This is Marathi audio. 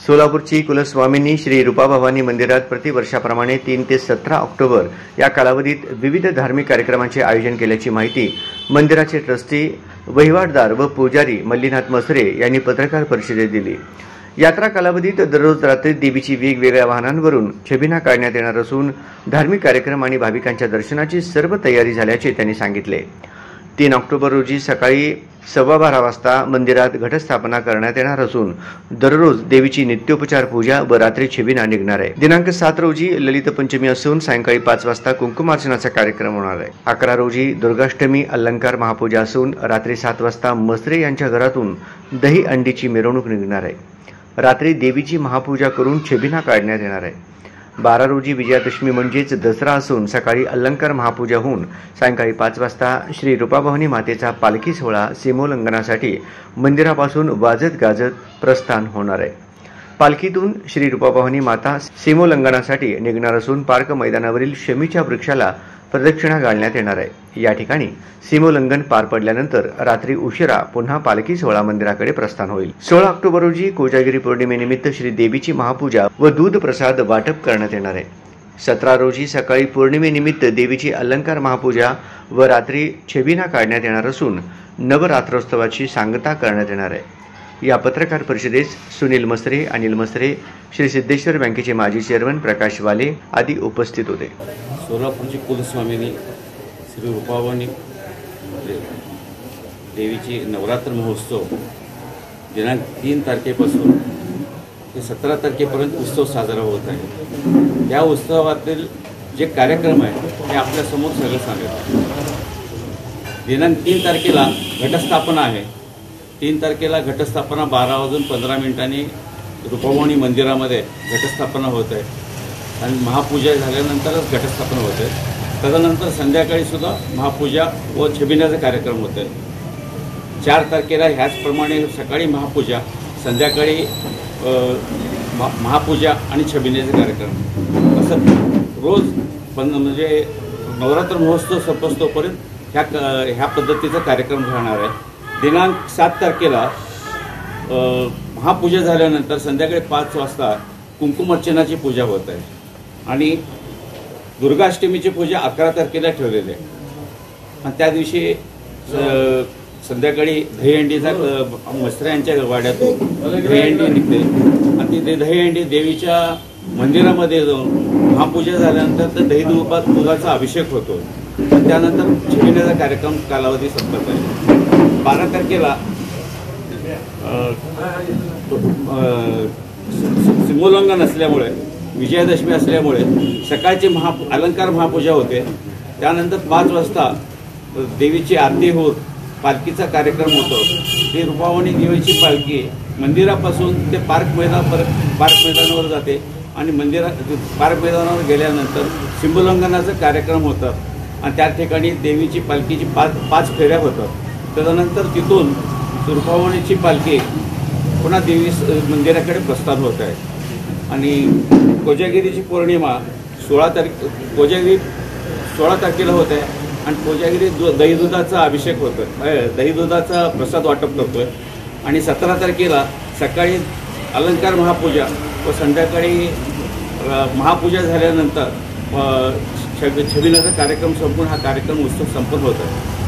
सोलापूरची कुलस्वामिनी श्री रूपाभवानी मंदिरात प्रतिवर्षाप्रमाणे 3 ते 17 ऑक्टोबर या कालावधीत विविध धार्मिक कार्यक्रमांचे आयोजन केल्याची माहिती मंदिराचे ट्रस्टी, वहिवाटदार व पुजारी मल्लीनाथ मसरे यांनी पत्रकार परिषदेत दिली। यात्रा कालावधीत दररोज रात्री देवीची वेगवेगळ्या वाहनांवरून छबिना काढण्यात येणार असून धार्मिक कार्यक्रम आणि भाविकांच्या दर्शनाची सर्व तयारी झाल्याचे त्यांनी सांगितले। 3 ऑक्टोबर रोजी सकाळी 12:15 वाजता मंदिरात घटस्थापना करण्यात येणार असून दररोज देवीची नित्योपचार पूजा व रात्री छबिना निघणार आहे। दिनांक 7 रोजी ललित पंचमी असून सायंकाळी 5 वाजता कुंकुमार्चनाचा कार्यक्रम होणार आहे। 11 रोजी दुर्गाष्टमी अलंकार महापूजा असून रात्री 7 वाजता मसरे यांच्या घरातून दही अंडीची मिरवणूक निघणार आहे। रात्री देवीची महापूजा करून छबिना काढण्यात येणार आहे। 12 रोजी विजयादशमी म्हणजेच दसरा असून सकाळी अलंकार महापूजा होऊन सायंकाळी 5 वाजता श्री रूपाभवानी मातेचा पालखी सोहळा सीमोल्लंघनासाठी मंदिरापासून वाजत गाजत प्रस्थान होणार आहे। पालखीतून श्री रूपाभवानी माता सीमोल्लंघनासाठी निघणार असून पार्क मैदानावरील शमीच्या वृक्षाला प्रदक्षिणा घालण्यात येणार आहे। या ठिकाणी सीमोल्लंघन पार पडल्यानंतर रात्री उशिरा पुन्हा पालखी सोहळा मंदिराकडे प्रस्थान होईल। 16 ऑक्टोबर रोजी कोजागिरी पौर्णिमेनिमित्त श्री देवीची महापूजा व दूध प्रसाद वाटप करण्यात येणार आहे। 17 रोजी सकाळी पौर्णिमेनिमित्त देवीची अलंकार महापूजा व रात्री छबिना काढण्यात येणार असून नवरात्रोत्सवाची सांगता करण्यात येणार आहे। या पत्रकार परिषदेस सुनील मसरे, अनिल मसरे, श्री सिद्धेश्वर बँकेचे माजी चेअरमन प्रकाश वाले आदी उपस्थित होते। सोलापूरची कुलस्वामिनी श्री रूपाभवानी देवीची नवरात्र महोत्सव दिनांक 3 तारखेपासून ते 17 तारखेपर्यंत उत्सव साजरा होत आहे। या उत्सवातील जे कार्यक्रम आहे ते आपल्यासमोर सगळं सांगेल। दिनांक 3 तारखेला घटस्थापना आहे। 3 तारखेला घटस्थापना 12:15 रूपाभवानी मंदिरामध्ये घटस्थापना होत आहे आणि महापूजा झाल्यानंतरच घटस्थापना होते। तदनंतर संध्याकाळी सुद्धा महापूजा व छबिन्याचा कार्यक्रम होते। 4 तारखेला ह्याचप्रमाणे सकाळी महापूजा, संध्याकाळी महापूजा आणि छबिन्याचे कार्यक्रम असं रोज म्हणजे नवरात्र महोत्सव संपस्तोपर्यंत ह्या पद्धतीचा कार्यक्रम राहणार आहे। दिनांक 7 तारखेला महापूजा झाल्यानंतर संध्याकाळी 5 वाजता कुंकुमार्चनाची पूजा होत आहे आणि दुर्गाष्टमीची पूजा 11 तारखेला ठेवलेली आहे आणि त्या दिवशी संध्याकाळी दहीहंडीचा मसरे यांच्या वाड्यातून दहीहंडी निघते आणि ती दहीहंडी देवीच्या मंदिरामध्ये जाऊन महापूजा झाल्यानंतर तर दुधाचा अभिषेक होतो। त्यानंतर छबिन्याचा कार्यक्रम कालावधी संपत आहे। 12 तारखेला सीमोल्लंघन असल्यामुळे, विजयादशमी असल्यामुळे सकाळची अलंकार महापूजा होते। त्यानंतर 5 वाजता देवीची आरती होत पालखीचा कार्यक्रम होतो। ती रूपाभवानी देवीची पालखी मंदिरापासून ते पार्क मैदानावर जाते आणि पार्क मैदानावर गेल्यानंतर सीमोल्लंघनाचं कार्यक्रम होतं आणि त्या ठिकाणी देवीची पालखीची 5 फेऱ्या होतात। तदनंतर तिथून रूपाभवानीची पालखी पुन्हा देवी मंदिराकडे प्रस्थान होत आहे आणि कोजागिरीची पौर्णिमा 16 तारखेला होत आहे आणि कोजागिरी दही दुधाचा अभिषेक होतो, दही दुधाचा प्रसाद वाटप करतोय आणि 17 तारखेला सकाळी अलंकार महापूजा व संध्याकाळी महापूजा झाल्यानंतर छबिनाचा कार्यक्रम संपून हा कार्यक्रम उत्सव संपन्न होत आहे।